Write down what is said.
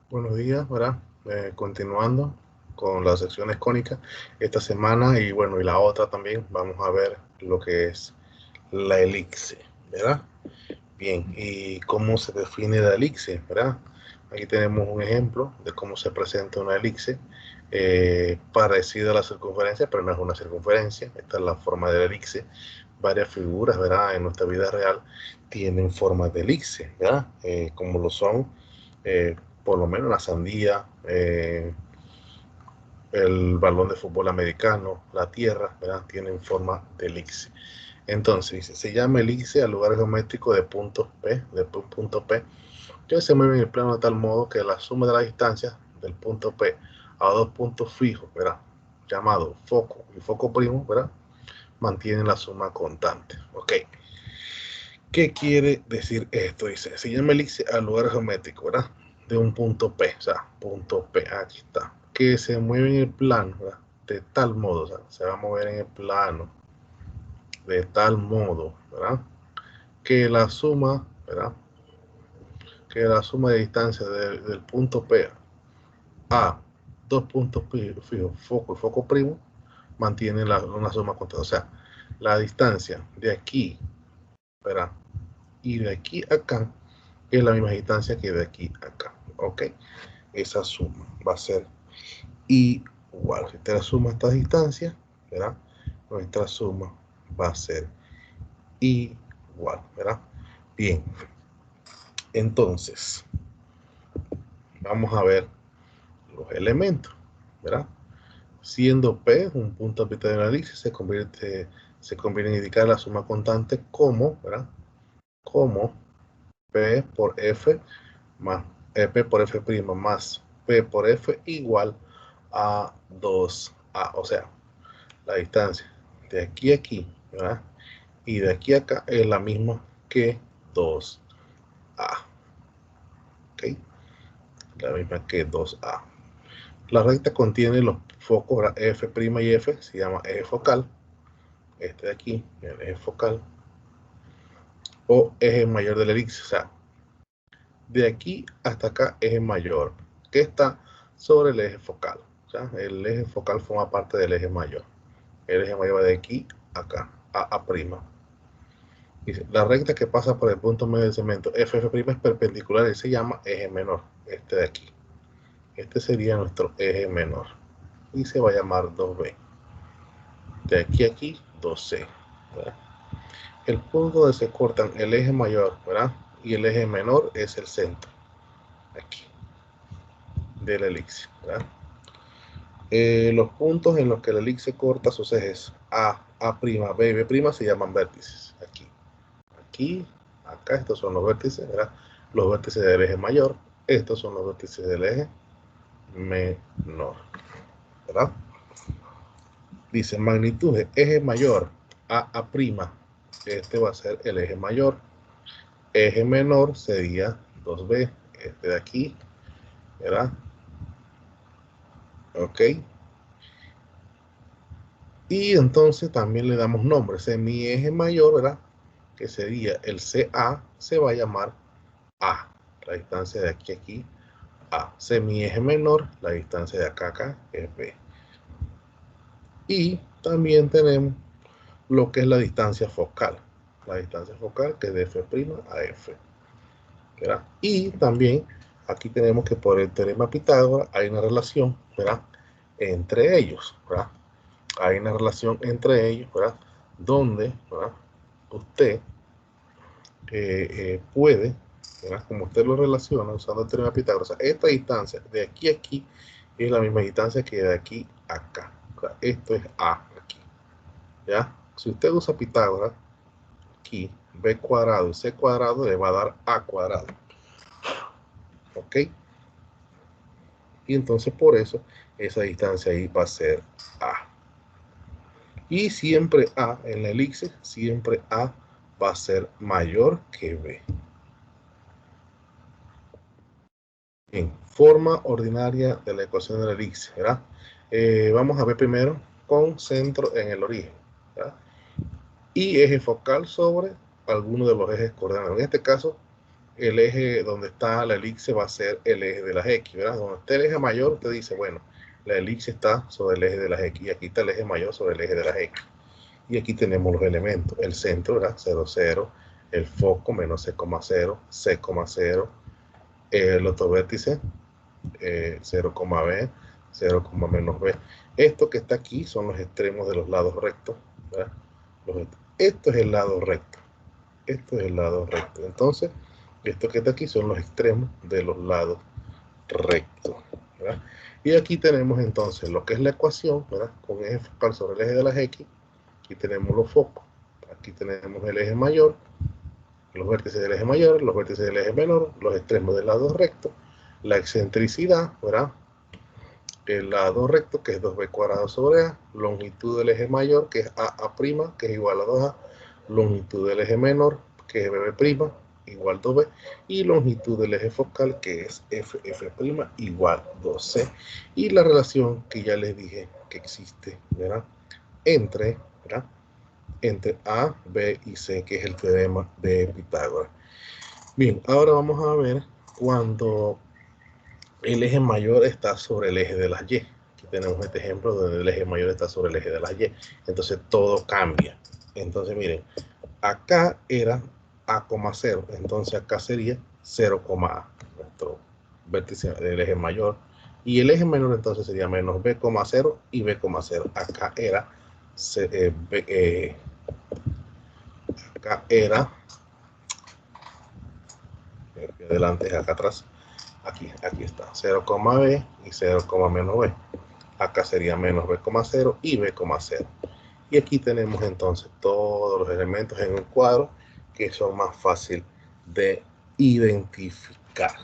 Buenos días, ¿verdad? Continuando con las secciones cónicas esta semana y bueno, y la otra también vamos a ver lo que es la elipse, ¿verdad? Bien, ¿y cómo se define la elipse, verdad? Aquí tenemos un ejemplo de cómo se presenta una elipse parecida a la circunferencia, pero no es una circunferencia. Esta es la forma de la elipse. Varias figuras, ¿verdad? En nuestra vida real tienen forma de elipse, ¿verdad? Como lo son, eh, por lo menos la sandía, el balón de fútbol americano, la tierra, ¿verdad? Tienen forma de elipse. Entonces, se llama elipse al lugar geométrico de puntos P, de punto P, que se mueve en el plano de tal modo que la suma de la distancia del punto P a dos puntos fijos, ¿verdad? Llamado foco y foco primo, ¿verdad? Mantienen la suma constante. Ok. ¿Qué quiere decir esto? Dice, se llama elipse al lugar geométrico, ¿verdad? De un punto P, o sea, punto P, aquí está, que se mueve en el plano, ¿verdad? De tal modo, o sea, se va a mover en el plano de tal modo, ¿verdad? Que la suma, ¿verdad? Que la suma de distancia del punto P a dos puntos fijos, foco y foco primo, mantiene una suma constante. O sea, la distancia de aquí, ¿verdad? Y de aquí a acá es la misma distancia que de aquí a acá. ¿Ok? Esa suma va a ser igual. Si te suma esta distancia, ¿verdad? Nuestra suma va a ser igual, ¿verdad? Bien, entonces, vamos a ver los elementos, ¿verdad? Siendo P un punto arbitrario de la elipse, se conviene en indicar la suma constante como, ¿verdad? Como P por F más P por F' más P por F igual a 2A. O sea, la distancia de aquí a aquí, ¿verdad? Y de aquí a acá es la misma que 2A. ¿Ok? La misma que 2A. La recta contiene los focos F' y F, se llama eje focal. Este de aquí, el eje focal, o eje mayor de la elipse. O sea, de aquí hasta acá, eje mayor, que está sobre el eje focal. O sea, el eje focal forma parte del eje mayor. El eje mayor va de aquí a acá, a prima. Dice, la recta que pasa por el punto medio del segmento FF' es perpendicular y se llama eje menor, este de aquí. Este sería nuestro eje menor y se va a llamar 2B. De aquí a aquí, 2C. ¿Verdad? El punto donde se cortan el eje mayor, ¿verdad? Y el eje menor es el centro, aquí, de la elipse, ¿verdad? Los puntos en los que la elipse corta sus ejes A', B y B' se llaman vértices, aquí. Aquí, acá, estos son los vértices, ¿verdad? Los vértices del eje mayor, estos son los vértices del eje menor, ¿verdad? Dice magnitud de eje mayor A', este va a ser el eje mayor. Eje menor sería 2B, este de aquí, ¿verdad? Ok. Y entonces también le damos nombre. Mi eje mayor, ¿verdad? Que sería el CA, se va a llamar A. La distancia de aquí a aquí, A. Semieje menor, la distancia de acá a acá es B. Y también tenemos lo que es la distancia focal. La distancia focal que es de F' a F. ¿Verdad? Y también aquí tenemos que por el teorema de Pitágoras hay una relación, ¿verdad? Entre ellos, ¿verdad? Hay una relación entre ellos, ¿verdad? Donde, ¿verdad? Usted puede, ¿verdad? Como usted lo relaciona usando el teorema de Pitágoras, o sea, esta distancia de aquí a aquí es la misma distancia que de aquí a acá. O sea, esto es A aquí, ¿ya? Si usted usa Pitágoras, aquí B cuadrado y C cuadrado le va a dar A cuadrado, ¿ok? Y entonces por eso esa distancia ahí va a ser A. Y siempre A en la elipse, siempre A va a ser mayor que B. Bien, forma ordinaria de la ecuación de la elipse, ¿verdad? Vamos a ver primero con centro en el origen, ¿verdad? Y eje focal sobre alguno de los ejes coordenados. En este caso, el eje donde está la elipse va a ser el eje de las X, ¿verdad? Donde esté el eje mayor, usted dice, bueno, la elipse está sobre el eje de las X, y aquí está el eje mayor sobre el eje de las X. Y aquí tenemos los elementos, el centro, ¿verdad? 0, 0, el foco, menos C,0, C,0, el otro vértice, 0, B, 0, menos B. Esto que está aquí son los extremos de los lados rectos, ¿verdad? Esto es el lado recto. Esto es el lado recto. Entonces, esto que está aquí son los extremos de los lados rectos, ¿verdad? Y aquí tenemos entonces lo que es la ecuación, ¿verdad? Con eje focal sobre el eje de las X. Aquí tenemos los focos. Aquí tenemos el eje mayor, los vértices del eje mayor, los vértices del eje menor, los extremos del lado recto, la excentricidad, ¿verdad? El lado recto, que es 2b cuadrado sobre a, longitud del eje mayor, que es a', que es igual a 2a, longitud del eje menor, que es bb', igual a 2b, y longitud del eje focal, que es f' igual a 2c, y la relación que ya les dije que existe, ¿verdad? Entre, ¿verdad? Entre A, B y C, que es el teorema de Pitágoras. Bien, ahora vamos a ver cuando el eje mayor está sobre el eje de las Y. Aquí tenemos este ejemplo donde el eje mayor está sobre el eje de las Y. Entonces todo cambia. Entonces miren, acá era A,0. Entonces acá sería 0,A, nuestro vértice del eje mayor. Y el eje menor entonces sería menos B,0 y B,0. Acá era acá era adelante, acá atrás, aquí está, 0,b y 0, menos b. Acá sería menos b,0 y b,0. Y aquí tenemos entonces todos los elementos en un cuadro que son más fácil de identificar.